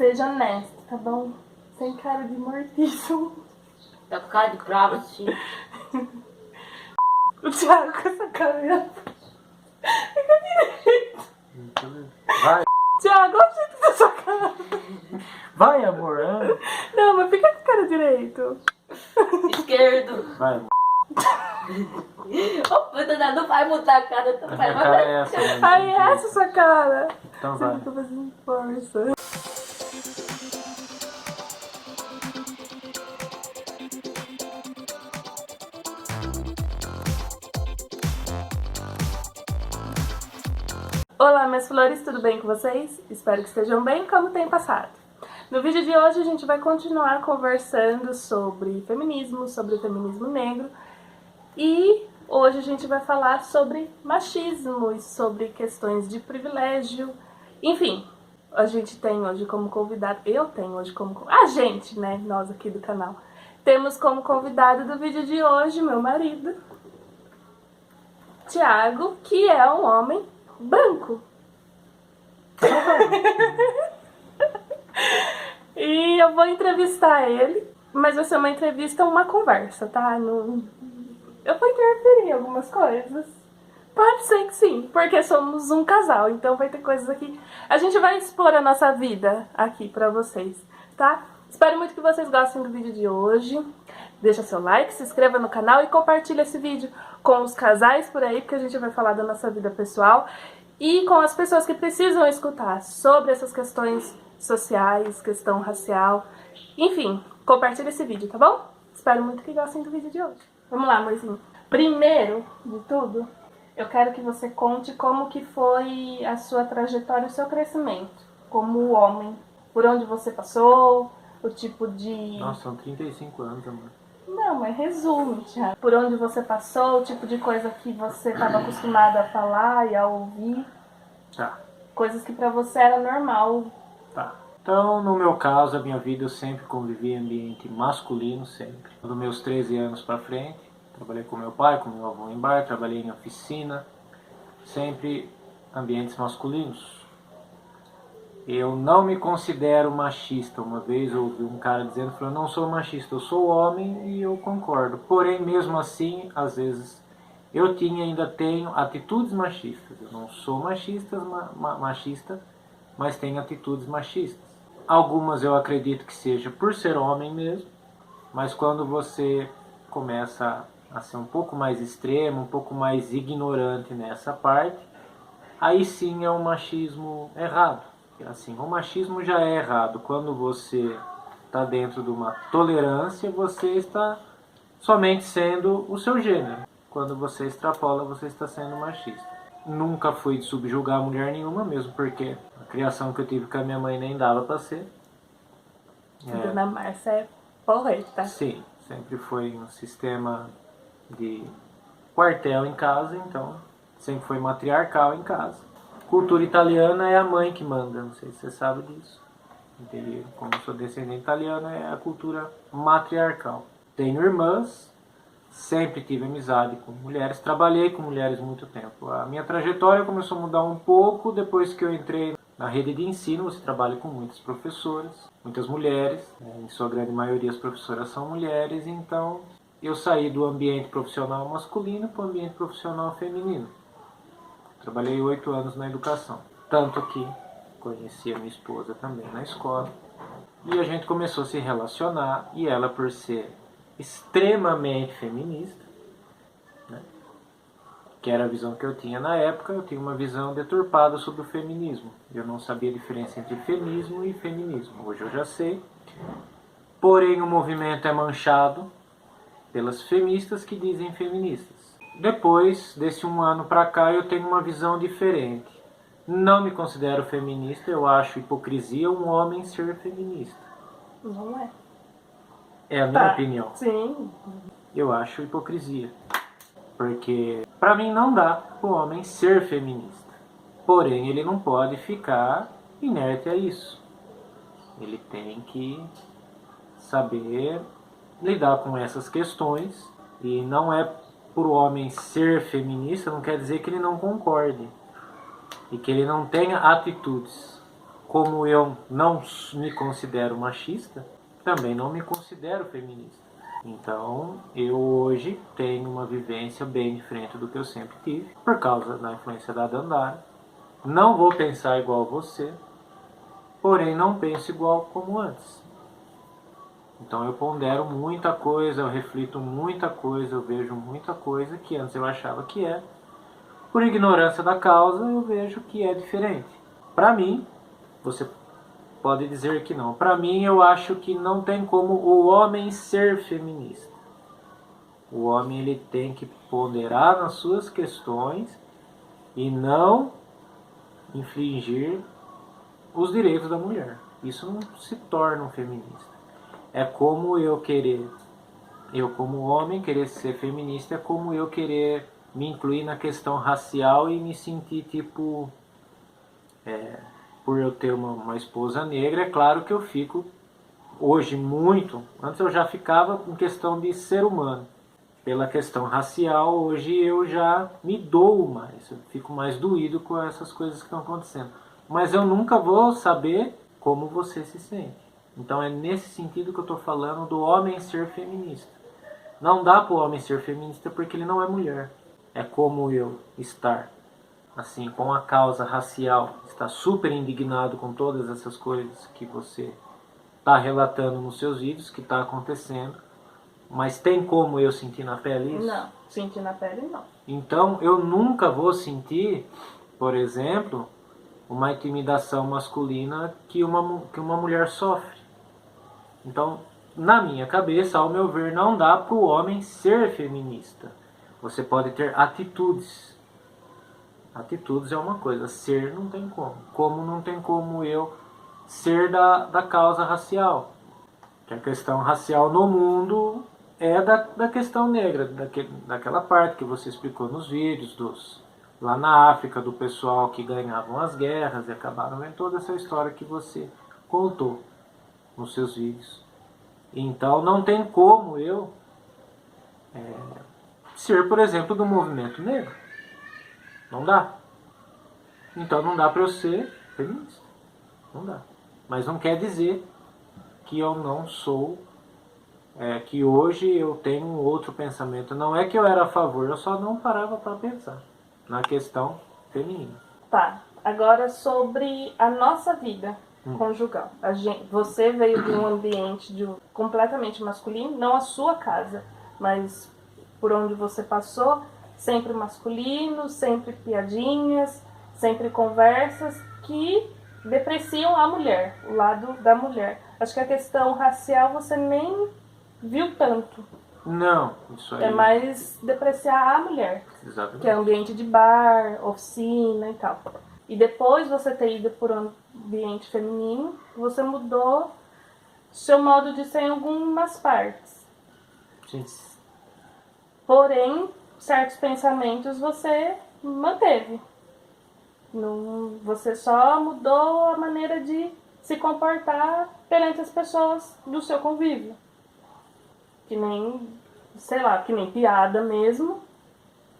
Seja honesto, tá bom? Sem cara de mortíssimo. Tá com cara de bravo, assim. O Thiago com essa cara. Fica direito. Vai, Thiago, olha o jeito dessa cara. vai, amor. Anda. Não, mas fica com a cara direito. Esquerdo. Vai, amor. Ô, puta, não vai mudar a cara. Não A vai minha cara é essa, né? Aí essa sua cara. Então Você vai. fica fazendo força. Olá, minhas flores, tudo bem com vocês? Espero que estejam bem, como tem passado. No vídeo de hoje a gente vai continuar conversando sobre feminismo, sobre o feminismo negro. E hoje a gente vai falar sobre machismo e sobre questões de privilégio. Enfim, a gente tem hoje como convidado, a gente, né, nós aqui do canal, temos como convidado do vídeo de hoje meu marido, Thiago, que é um homem branco. E eu vou entrevistar ele, mas vai ser uma entrevista, uma conversa, tá? Não... Eu vou interferir em algumas coisas. Pode ser que sim, porque somos um casal, então vai ter coisas aqui. A gente vai expor a nossa vida aqui pra vocês, tá? Espero muito que vocês gostem do vídeo de hoje. Deixa seu like, se inscreva no canal e compartilha esse vídeo com os casais por aí, porque a gente vai falar da nossa vida pessoal e com as pessoas que precisam escutar sobre essas questões sociais, questão racial. Enfim, compartilha esse vídeo, tá bom? Espero muito que gostem do vídeo de hoje. Vamos lá, amorzinho. Primeiro de tudo, eu quero que você conte como que foi a sua trajetória, o seu crescimento como homem. Por onde você passou, o tipo de... Nossa, são 35 anos, amor. Não, mas resume, Thiago. Por onde você passou, o tipo de coisa que você estava acostumada a falar e a ouvir. Tá. Coisas que pra você era normal. Tá. Então, no meu caso, a minha vida eu sempre convivi em ambiente masculino, sempre. Dos meus 13 anos pra frente, trabalhei com meu pai, com meu avô em bar, trabalhei em oficina, sempre ambientes masculinos. Eu não me considero machista. Uma vez eu ouvi um cara dizendo, eu não sou machista, eu sou homem e eu concordo. Porém, mesmo assim, às vezes, eu ainda tenho atitudes machistas. Eu não sou machista, mas tenho atitudes machistas. Algumas eu acredito que seja por ser homem mesmo, mas quando você começa a ser um pouco mais extremo, um pouco mais ignorante nessa parte, aí sim é um machismo errado. Assim, o machismo já é errado. Quando você está dentro de uma tolerância, você está somente sendo o seu gênero. Quando você extrapola, você está sendo machista. Nunca fui de subjugar mulher nenhuma, mesmo porque a criação que eu tive com a minha mãe nem dava para ser. Dona Márcia é porreta. Sim, sempre foi um sistema de quartel em casa, então sempre foi matriarcal em casa. Cultura italiana é a mãe que manda, não sei se você sabe disso. Entendeu? Como eu sou descendente italiano, é a cultura matriarcal. Tenho irmãs, sempre tive amizade com mulheres, trabalhei com mulheres muito tempo. A minha trajetória começou a mudar um pouco depois que eu entrei na rede de ensino. Você trabalha com muitas professoras, muitas mulheres, em sua grande maioria as professoras são mulheres, então eu saí do ambiente profissional masculino para o ambiente profissional feminino. Trabalhei 8 anos na educação, tanto que conheci a minha esposa também na escola. E a gente começou a se relacionar, e ela, por ser extremamente feminista, né, que era a visão que eu tinha na época, eu tinha uma visão deturpada sobre o feminismo. Eu não sabia a diferença entre feminismo e feminismo. Hoje eu já sei. Porém, o movimento é manchado pelas feministas que dizem feministas. Depois desse 1 ano pra cá, eu tenho uma visão diferente. Não me considero feminista, eu acho hipocrisia um homem ser feminista. Não é? É a minha opinião. Sim. Eu acho hipocrisia. Porque pra mim não dá pro homem ser feminista. Porém, ele não pode ficar inerte a isso. Ele tem que saber lidar com essas questões. E não é por o homem ser feminista, não quer dizer que ele não concorde. E que ele não tenha atitudes. como eu não me considero machista, também não me considero feminista. Então, eu hoje tenho uma vivência bem diferente do que eu sempre tive, por causa da influência da Dandara. Não vou pensar igual você, porém não penso igual como antes. Então eu pondero muita coisa, eu reflito muita coisa, eu vejo muita coisa que antes eu achava que é. Por ignorância da causa, eu vejo que é diferente. Para mim, você pode dizer que não. Para mim, eu acho que não tem como o homem ser feminista. O homem ele tem que ponderar nas suas questões e não infligir os direitos da mulher. Isso não se torna um feminista. É como eu como homem querer ser feminista, é como eu querer me incluir na questão racial e me sentir tipo, por eu ter uma esposa negra, é claro que eu fico hoje muito, antes eu já ficava com questão de ser humano. Pela questão racial, hoje eu já me dou mais, eu fico mais doído com essas coisas que estão acontecendo. Mas eu nunca vou saber como você se sente. Então é nesse sentido que eu estou falando do homem ser feminista. Não dá para o homem ser feminista porque ele não é mulher. É como eu estar assim com a causa racial, estar super indignado com todas essas coisas que você está relatando nos seus vídeos, que está acontecendo. Mas tem como eu sentir na pele isso? Não, sentir na pele não. Então eu nunca vou sentir, por exemplo, uma intimidação masculina que uma mulher sofre. Então, na minha cabeça, ao meu ver, não dá para o homem ser feminista. Você pode ter atitudes. Atitudes é uma coisa, ser não tem como. Como não tem como eu ser da causa racial. Que a questão racial no mundo é da questão negra, daquela parte que você explicou nos vídeos, lá na África, do pessoal que ganhavam as guerras e acabaram vendo toda essa história que você contou nos seus vídeos. Então não tem como eu ser, por exemplo, do movimento negro. Não dá. Então não dá para eu ser feminista. Não dá. Mas não quer dizer que eu não sou, que hoje eu tenho um outro pensamento. Não é que eu era a favor, eu só não parava para pensar na questão feminina. Tá, agora sobre a nossa vida conjugal. Você veio de um ambiente completamente masculino, não a sua casa, mas por onde você passou, sempre masculino, sempre piadinhas, sempre conversas que depreciam a mulher, o lado da mulher. Acho que a questão racial você nem viu tanto. Não, isso aí. É mais depreciar a mulher. Exatamente. Que é ambiente de bar, oficina e tal. E depois você ter ido por um ambiente feminino, você mudou seu modo de ser em algumas partes. Sim. Porém, certos pensamentos você manteve. Você só mudou a maneira de se comportar perante as pessoas do seu convívio. Que nem, sei lá, que nem piada mesmo.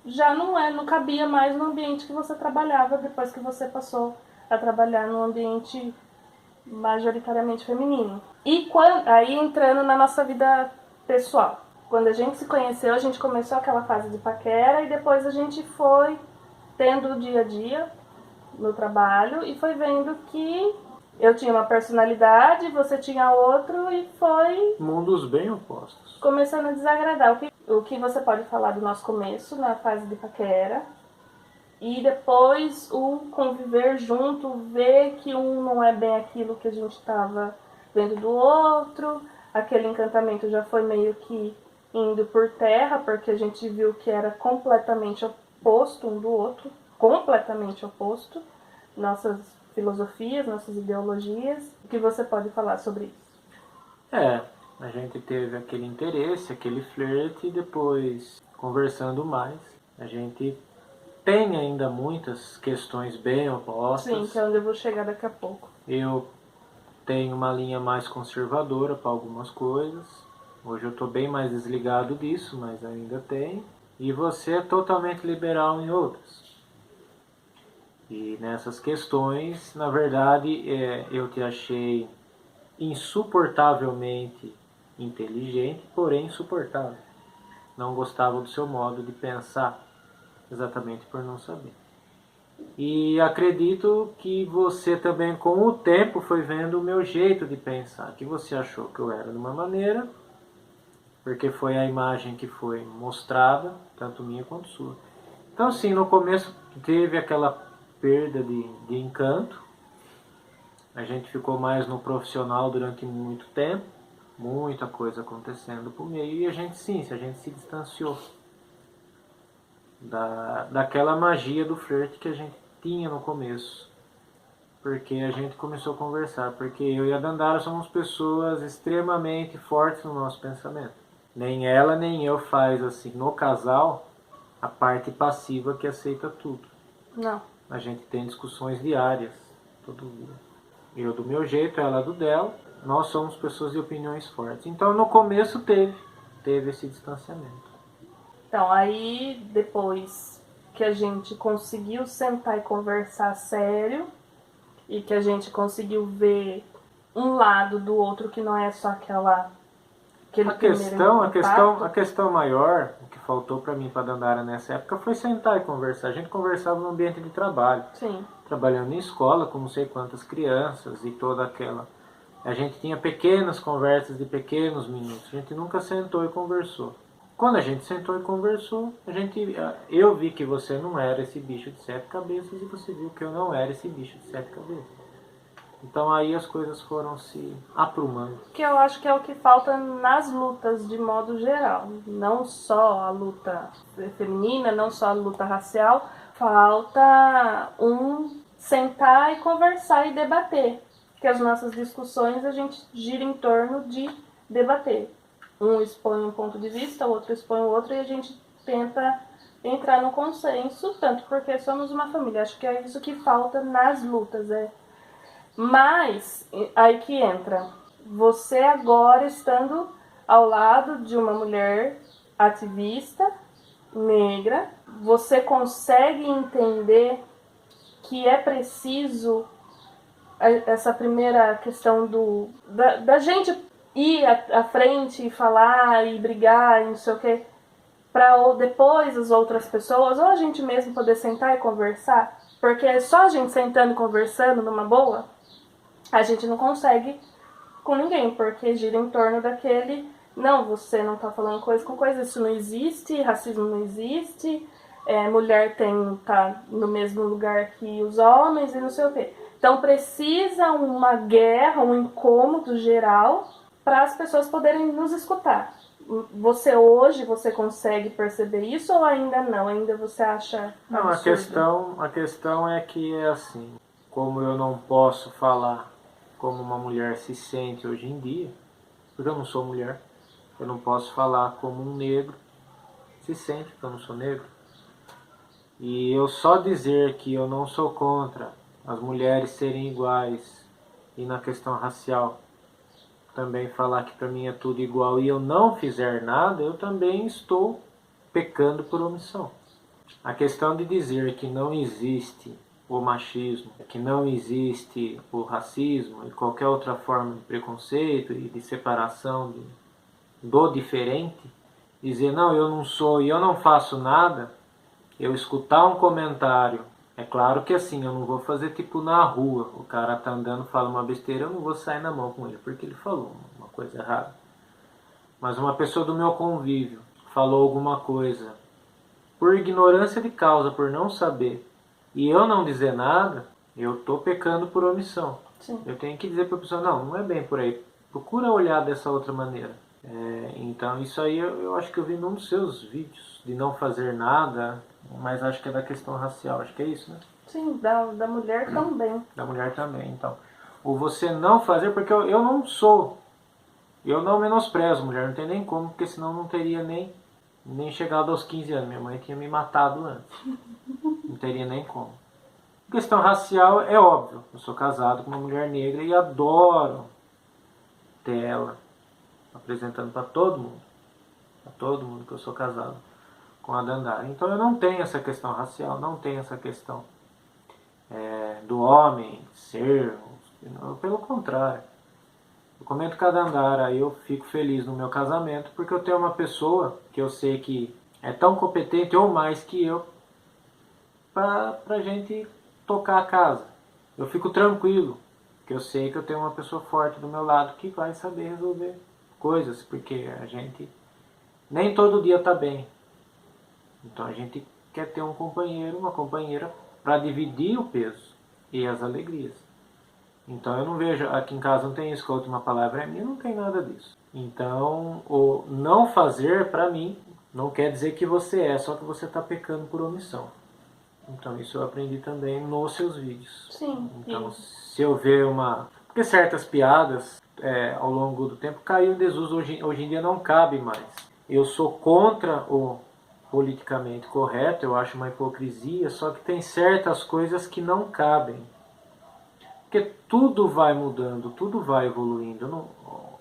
Já não cabia mais no ambiente que você trabalhava depois que você passou a trabalhar no ambiente majoritariamente feminino. E aí entrando na nossa vida pessoal. Quando a gente se conheceu, a gente começou aquela fase de paquera e depois a gente foi tendo o dia a dia no trabalho e foi vendo que eu tinha uma personalidade, você tinha outro e foi mundos bem opostos. Começando a desagradar. O que você pode falar do nosso começo, na fase de paquera, e depois o conviver junto, ver que um não é bem aquilo que a gente estava vendo do outro, aquele encantamento já foi meio que indo por terra, porque a gente viu que era completamente oposto um do outro, completamente oposto, nossas filosofias, nossas ideologias. O que você pode falar sobre isso? A gente teve aquele interesse, aquele flerte e depois, conversando mais, a gente tem ainda muitas questões bem opostas. Sim, que é onde eu vou chegar daqui a pouco. Eu tenho uma linha mais conservadora para algumas coisas. Hoje eu estou bem mais desligado disso, mas ainda tem. E você é totalmente liberal em outras. E nessas questões, na verdade, eu te achei insuportavelmente inteligente, porém insuportável. Não gostava do seu modo de pensar, exatamente por não saber. E acredito que você também, com o tempo, foi vendo o meu jeito de pensar, que você achou que eu era de uma maneira, porque foi a imagem que foi mostrada, tanto minha quanto sua. Então, sim, no começo teve aquela perda de encanto. A gente ficou mais no profissional durante muito tempo, muita coisa acontecendo por meio, e a gente se distanciou daquela magia do flerte que a gente tinha no começo. Porque a gente começou a conversar, porque eu e a Dandara somos pessoas extremamente fortes no nosso pensamento. Nem ela nem eu faz assim, no casal, a parte passiva que aceita tudo. Não. A gente tem discussões diárias, todo dia. Eu do meu jeito, ela do dela. Nós somos pessoas de opiniões fortes. Então no começo teve esse distanciamento. Então, aí depois que a gente conseguiu sentar e conversar sério, e que a gente conseguiu ver um lado do outro que não é só aquele primeiro A questão maior, o que faltou para mim para Dandara nessa época foi sentar e conversar. A gente conversava no ambiente de trabalho. Sim. Trabalhando em escola com não sei quantas crianças e toda aquela. A gente tinha pequenas conversas de pequenos minutos. A gente nunca sentou e conversou. Quando a gente sentou e conversou, eu vi que você não era esse bicho de 7 cabeças e você viu que eu não era esse bicho de 7 cabeças. Então aí as coisas foram se aprumando. Que eu acho que é o que falta nas lutas de modo geral. Não só a luta feminina, não só a luta racial. Falta sentar e conversar e debater. Porque as nossas discussões a gente gira em torno de debater. Um expõe um ponto de vista, o outro expõe o outro e a gente tenta entrar no consenso, tanto porque somos uma família. Acho que é isso que falta nas lutas, Mas, aí que entra, você agora estando ao lado de uma mulher ativista, negra, você consegue entender que é preciso essa primeira questão da gente ir à frente e falar e brigar e não sei o quê, para depois as outras pessoas, ou a gente mesmo poder sentar e conversar, porque só a gente sentando e conversando numa boa, a gente não consegue com ninguém, porque gira em torno daquele, não, você não tá falando coisa com coisa, isso não existe, racismo não existe, mulher tá no mesmo lugar que os homens e não sei o quê. Então precisa uma guerra, um incômodo geral para as pessoas poderem nos escutar. Você consegue perceber isso ou ainda não? Ainda você acha Não, a questão é que é assim, como eu não posso falar como uma mulher se sente hoje em dia, porque eu não sou mulher, eu não posso falar como um negro se sente, porque eu não sou negro. E eu só dizer que eu não sou contra as mulheres serem iguais e na questão racial também falar que para mim é tudo igual e eu não fizer nada, eu também estou pecando por omissão. A questão de dizer que não existe o machismo, que não existe o racismo e qualquer outra forma de preconceito e de separação do diferente, dizer não, eu não sou e eu não faço nada, eu escutar um comentário, é claro que assim, eu não vou fazer tipo na rua, o cara tá andando, fala uma besteira, eu não vou sair na mão com ele, porque ele falou uma coisa errada. Mas uma pessoa do meu convívio falou alguma coisa, por ignorância de causa, por não saber, e eu não dizer nada, eu estou pecando por omissão. Sim. Eu tenho que dizer para a pessoa, não é bem por aí, procura olhar dessa outra maneira. Então isso aí eu acho que eu vi num dos seus vídeos, de não fazer nada, mas acho que é da questão racial, acho que é isso, né? Sim, da mulher também. Da mulher também, então. Ou você não fazer, porque eu não sou, eu não menosprezo mulher, não tem nem como, porque senão não teria nem chegado aos 15 anos. Minha mãe tinha me matado antes. Não teria nem como. A questão racial é óbvio. Eu sou casado com uma mulher negra e adoro ter ela apresentando para todo mundo. Para todo mundo que eu sou casado com a Dandara. Então eu não tenho essa questão racial, não tenho essa questão do homem ser. Pelo contrário. Eu comento cada andar, aí eu fico feliz no meu casamento porque eu tenho uma pessoa que eu sei que é tão competente ou mais que eu pra gente tocar a casa. Eu fico tranquilo, porque eu sei que eu tenho uma pessoa forte do meu lado que vai saber resolver coisas, porque a gente nem todo dia tá bem. Então a gente quer ter um companheiro, uma companheira para dividir o peso e as alegrias. Então eu não vejo, aqui em casa não tem isso, que a última palavra é minha, não tem nada disso. Então o não fazer para mim não quer dizer que você só que você está pecando por omissão. Então isso eu aprendi também nos seus vídeos. Sim. Então se eu ver porque certas piadas ao longo do tempo caiu em desuso, hoje em dia não cabe mais. Eu sou contra o politicamente correto, eu acho uma hipocrisia, só que tem certas coisas que não cabem. Porque tudo vai mudando, tudo vai evoluindo.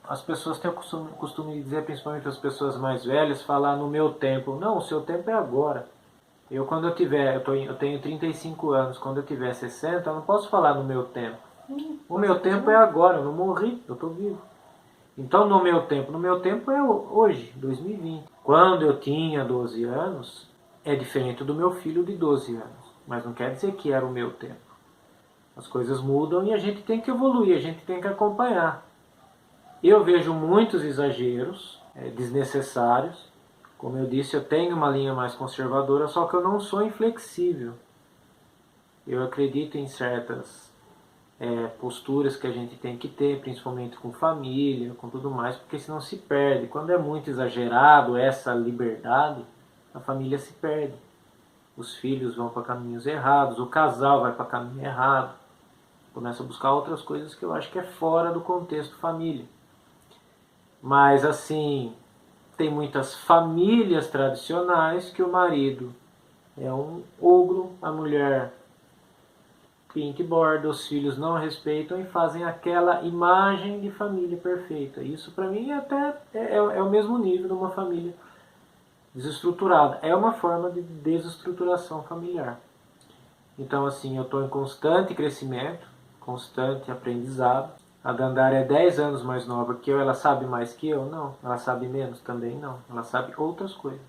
As pessoas têm o costume de dizer, principalmente as pessoas mais velhas, falar no meu tempo. Não, o seu tempo é agora. Eu tenho 35 anos, quando eu tiver 60, eu não posso falar no meu tempo. O meu tempo é agora, eu não morri, eu estou vivo. Então no meu tempo é hoje, 2020. Quando eu tinha 12 anos, é diferente do meu filho de 12 anos. Mas não quer dizer que era o meu tempo. As coisas mudam e a gente tem que evoluir, a gente tem que acompanhar. Eu vejo muitos exageros desnecessários. Como eu disse, eu tenho uma linha mais conservadora, só que eu não sou inflexível. Eu acredito em certas posturas que a gente tem que ter, principalmente com família, com tudo mais, porque senão se perde. Quando é muito exagerado essa liberdade, a família se perde. Os filhos vão para caminhos errados, o casal vai para caminho errado. Começa a buscar outras coisas que eu acho que é fora do contexto família. Mas assim, tem muitas famílias tradicionais que o marido é um ogro, a mulher pinta e borda, os filhos não respeitam e fazem aquela imagem de família perfeita. Isso para mim é o mesmo nível de uma família desestruturada. É uma forma de desestruturação familiar. Então assim, eu estou em constante crescimento, constante aprendizado. A Dandara é 10 anos mais nova que eu, ela sabe mais que eu? Não. Ela sabe menos? Também não. Ela sabe outras coisas.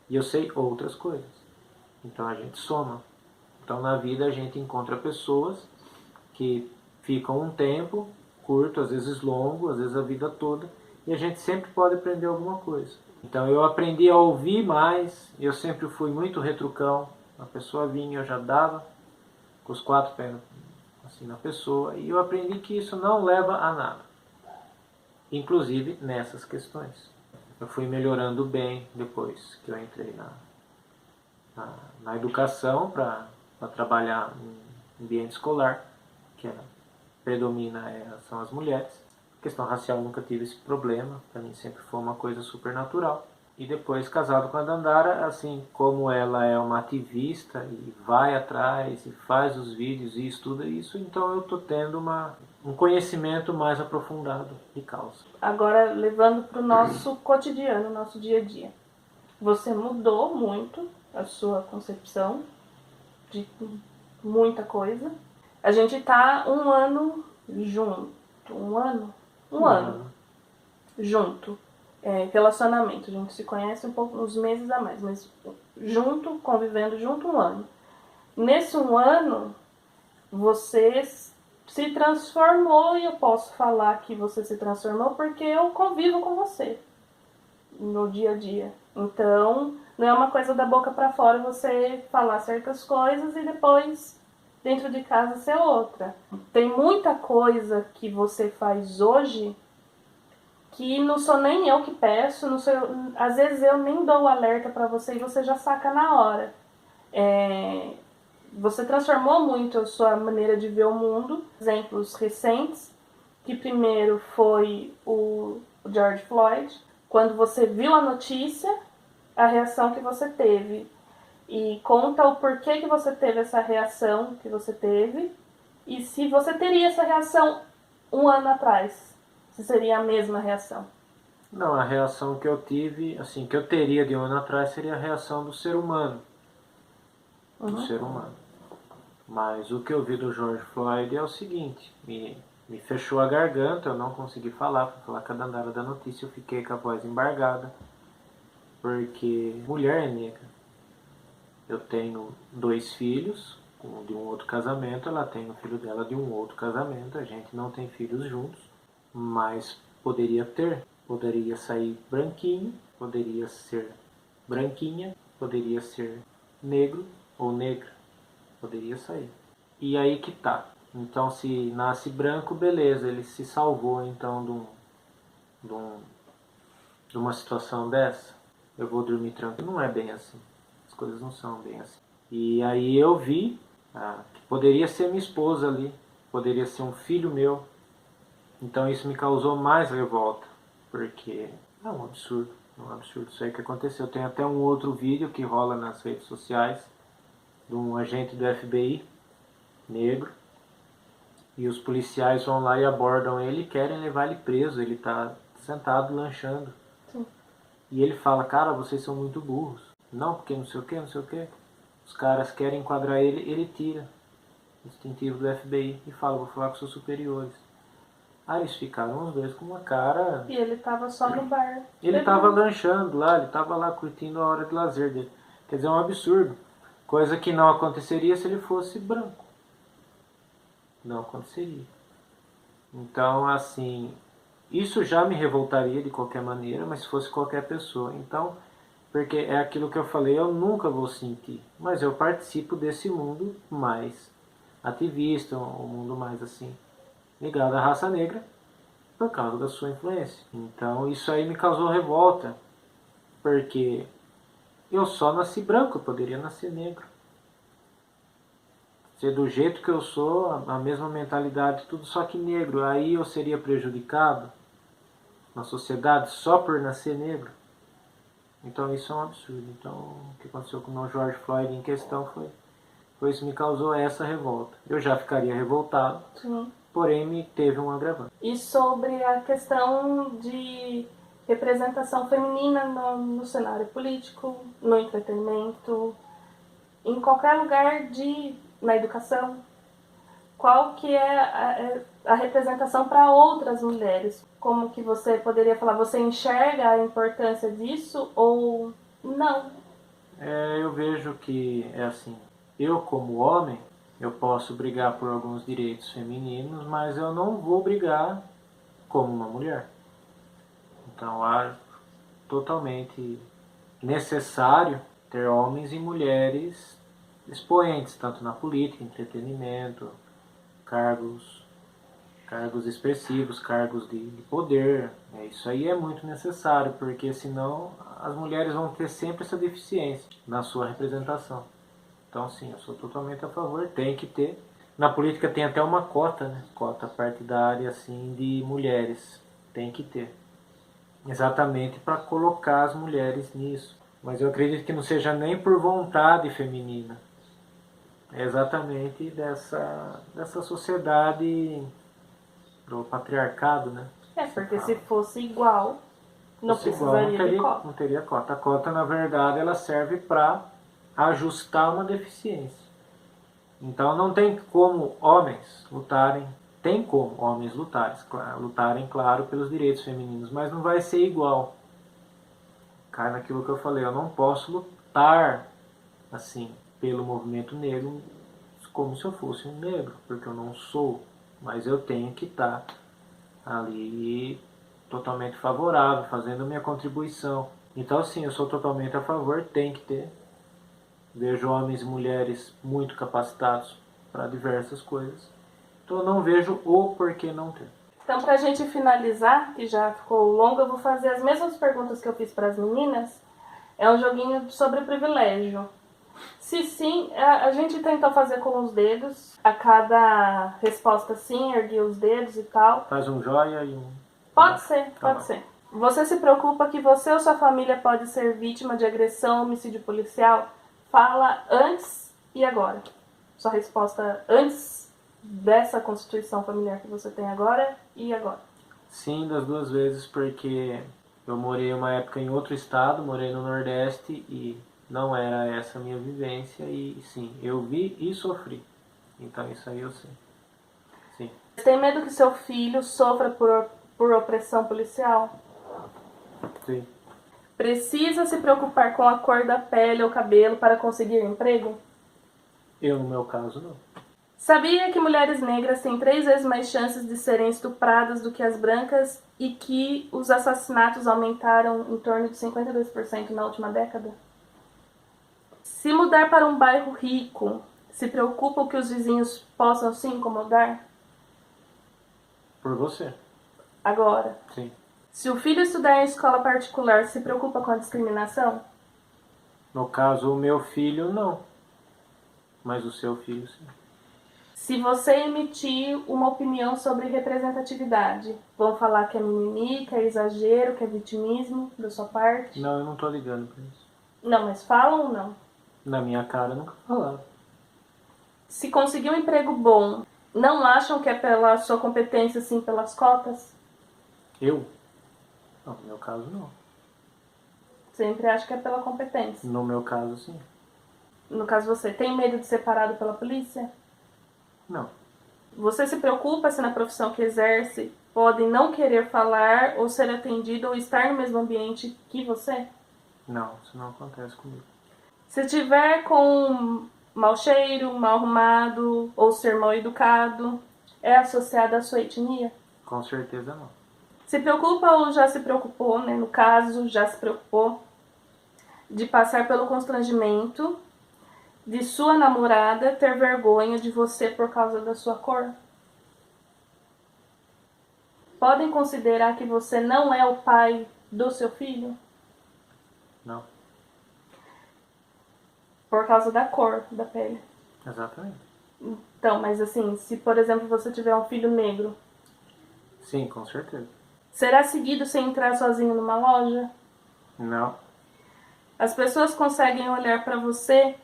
E eu sei outras coisas. Então a gente soma. Então na vida a gente encontra pessoas que ficam um tempo, curto, às vezes longo, às vezes a vida toda, e a gente sempre pode aprender alguma coisa. Então eu aprendi a ouvir mais, eu sempre fui muito retrucão. A pessoa vinha, eu já dava com os 4 pés assim na pessoa, e eu aprendi que isso não leva a nada, inclusive nessas questões. Eu fui melhorando bem depois que eu entrei na educação para trabalhar em ambiente escolar, que predomina são as mulheres. A questão racial nunca tive esse problema, para mim sempre foi uma coisa super natural. E depois, casado com a Dandara, assim, como ela é uma ativista e vai atrás e faz os vídeos e estuda isso, então eu estou tendo um conhecimento mais aprofundado de causa. Agora, levando para o nosso cotidiano, nosso dia a dia. Você mudou muito a sua concepção de muita coisa. A gente está um ano junto. Um ano junto. Relacionamento, a gente se conhece um pouco, uns meses a mais, mas junto, convivendo junto 1 ano. Nesse 1 ano, você se transformou, e eu posso falar que você se transformou porque eu convivo com você no dia a dia. Então, não é uma coisa da boca pra fora você falar certas coisas e depois dentro de casa ser outra. Tem muita coisa que você faz hoje que não sou nem eu que peço, não sou eu, às vezes eu nem dou o alerta pra você e você já saca na hora. Você transformou muito a sua maneira de ver o mundo. Exemplos recentes, que primeiro foi o George Floyd. Quando você viu a notícia, a reação que você teve. E conta o porquê que você teve essa reação que você teve. E se você teria essa reação 1 ano atrás. Se seria a mesma reação? Não, a reação que eu tive, assim, que eu teria de 1 ano atrás seria a reação do ser humano. Do ser humano. Mas o que eu vi do George Floyd é o seguinte, me fechou a garganta, eu não consegui falar, para falar cada andara da notícia, eu fiquei com a voz embargada, porque mulher é negra. Eu tenho 2 filhos, um de um outro casamento, ela tem o filho dela de um outro casamento, a gente não tem filhos juntos, mas poderia ter, poderia sair branquinho, poderia ser branquinha, poderia ser negro ou negra, poderia sair. E aí que tá. Então se nasce branco, beleza, ele se salvou então de uma situação dessa. Eu vou dormir tranquilo. Não é bem assim. As coisas não são bem assim. E aí eu vi que poderia ser minha esposa ali, poderia ser um filho meu. Então isso me causou mais revolta, porque é um absurdo isso aí que aconteceu. Tem até um outro vídeo que rola nas redes sociais de um agente do FBI negro, e os policiais vão lá e abordam ele e querem levar ele preso. Ele está sentado lanchando. Sim. E ele fala, cara, vocês são muito burros. Não, porque não sei o que, não sei o que. Os caras querem enquadrar ele, ele tira o distintivo do FBI e fala, vou falar com seus superiores. Aí eles ficaram os dois com uma cara... E ele tava só no bar. Ele estava lanchando lá, ele estava lá curtindo a hora de lazer dele. Quer dizer, é um absurdo. Coisa que não aconteceria se ele fosse branco. Não aconteceria. Então, assim, isso já me revoltaria de qualquer maneira, mas se fosse qualquer pessoa. Então, porque é aquilo que eu falei, eu nunca vou sentir. Mas eu participo desse mundo mais ativista, um mundo mais assim, ligado à raça negra, por causa da sua influência. Então, isso aí me causou revolta, porque eu só nasci branco, eu poderia nascer negro. Ser do jeito que eu sou, a mesma mentalidade, tudo só que negro. Aí eu seria prejudicado na sociedade só por nascer negro. Então isso é um absurdo. Então o que aconteceu com o George Floyd em questão foi isso que me causou essa revolta. Eu já ficaria revoltado, Sim. Porém me teve um agravante. E sobre a questão de representação feminina no cenário político, no entretenimento, em qualquer lugar na educação, qual que é a representação para outras mulheres? Como que você poderia falar? Você enxerga a importância disso ou não? Eu vejo que é assim, eu como homem, eu posso brigar por alguns direitos femininos, mas eu não vou brigar como uma mulher. Então acho totalmente necessário ter homens e mulheres expoentes, tanto na política, entretenimento, cargos expressivos, cargos de poder. Isso aí é muito necessário, porque senão as mulheres vão ter sempre essa deficiência na sua representação. Então sim, eu sou totalmente a favor, tem que ter. Na política tem até uma cota, né? Cota partidária assim, de mulheres, tem que ter. Exatamente para colocar as mulheres nisso. Mas eu acredito que não seja nem por vontade feminina. É exatamente dessa sociedade do patriarcado, né? Porque se fosse igual, não precisaria de cota. Não teria cota. A cota, na verdade, ela serve para ajustar uma deficiência. Então não tem como homens lutarem, lutarem, claro, pelos direitos femininos, mas não vai ser igual. Cai naquilo que eu falei, eu não posso lutar assim pelo movimento negro como se eu fosse um negro, porque eu não sou, mas eu tenho que estar ali totalmente favorável, fazendo a minha contribuição. Então sim, eu sou totalmente a favor, tem que ter. Vejo homens e mulheres muito capacitados para diversas coisas. Então eu não vejo o porquê não ter. Então, pra gente finalizar, que já ficou longo, eu vou fazer as mesmas perguntas que eu fiz para as meninas. É um joguinho sobre privilégio. Se sim, a gente tentou fazer com os dedos. A cada resposta sim, ergui os dedos e tal. Faz um joia e um... Pode ser. Você se preocupa que você ou sua família pode ser vítima de agressão, homicídio policial? Fala antes e agora. Sua resposta antes dessa constituição familiar que você tem agora e agora. Sim, das duas vezes, porque eu morei uma época em outro estado, morei no Nordeste e não era essa a minha vivência. E sim, eu vi e sofri. Então isso aí eu sei. Sim. Você tem medo que seu filho sofra por opressão policial? Sim. Precisa se preocupar com a cor da pele ou cabelo para conseguir emprego? Eu, no meu caso, não. Sabia que mulheres negras têm 3 vezes mais chances de serem estupradas do que as brancas e que os assassinatos aumentaram em torno de 52% na última década? Se mudar para um bairro rico, se preocupa que os vizinhos possam se incomodar? Por você. Agora, Sim. se o filho estudar em escola particular, se preocupa com a discriminação? No caso, o meu filho, não. Mas o seu filho, sim. Se você emitir uma opinião sobre representatividade, vão falar que é mimimi, que é exagero, que é vitimismo da sua parte? Não, eu não tô ligando pra isso. Não, mas falam ou não? Na minha cara, nunca falaram. Se conseguir um emprego bom, não acham que é pela sua competência, sim, pelas cotas? Eu? Não, no meu caso, não. Sempre acho que é pela competência. No meu caso, sim. No caso, você tem medo de ser parado pela polícia? Não. Você se preocupa se na profissão que exerce podem não querer falar ou ser atendido ou estar no mesmo ambiente que você? Não, isso não acontece comigo. Se tiver com mau cheiro, mal arrumado ou ser mal educado, é associado à sua etnia? Com certeza não. Se preocupa ou já se preocupou, né? No caso, já se preocupou de passar pelo constrangimento de sua namorada ter vergonha de você por causa da sua cor? Podem considerar que você não é o pai do seu filho? Não. Por causa da cor da pele. Exatamente. Então, mas assim, se por exemplo você tiver um filho negro, Sim, com certeza. será seguido sem entrar sozinho numa loja? Não. As pessoas conseguem olhar pra você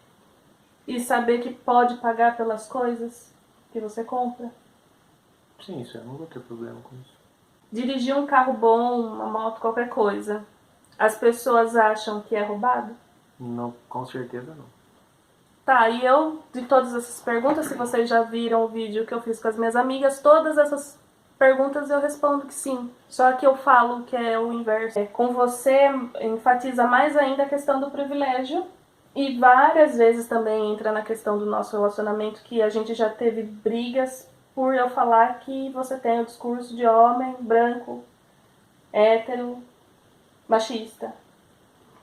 e saber que pode pagar pelas coisas que você compra? Sim, isso eu não vou ter problema com isso. Dirigir um carro bom, uma moto, qualquer coisa, as pessoas acham que é roubado? Não, com certeza não. Tá, e eu, de todas essas perguntas, se vocês já viram o vídeo que eu fiz com as minhas amigas, todas essas perguntas eu respondo que sim. Só que eu falo que é o inverso. Com você, enfatiza mais ainda a questão do privilégio. E várias vezes também entra na questão do nosso relacionamento, que a gente já teve brigas por eu falar que você tem o discurso de homem, branco, hétero, machista.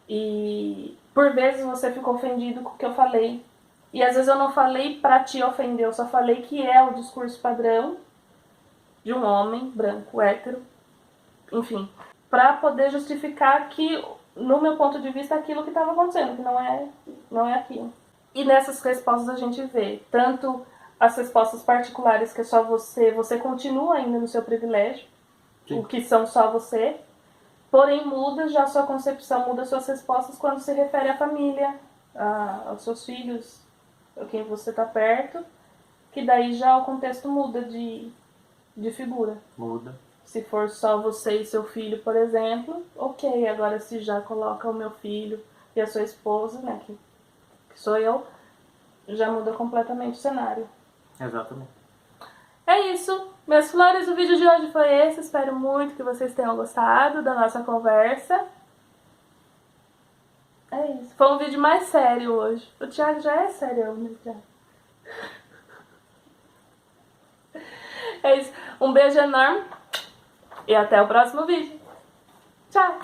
E por vezes você ficou ofendido com o que eu falei. E às vezes eu não falei pra te ofender, eu só falei que é o discurso padrão de um homem branco, hétero, enfim, pra poder justificar que, no meu ponto de vista, aquilo que estava acontecendo, que não é aquilo. E nessas respostas a gente vê tanto as respostas particulares, que é só você continua ainda no seu privilégio, Sim. o que são só você, porém muda já a sua concepção, muda suas respostas quando se refere à família, aos seus filhos, a quem você está perto, que daí já o contexto muda de figura. Muda. Se for só você e seu filho, por exemplo, ok. Agora se já coloca o meu filho e a sua esposa, né, que sou eu, já muda completamente o cenário. Exatamente. É isso. Minhas flores, o vídeo de hoje foi esse. Espero muito que vocês tenham gostado da nossa conversa. É isso. Foi um vídeo mais sério hoje. O Thiago já é sério, né, Thiago? É isso. Um beijo enorme e até o próximo vídeo. Tchau!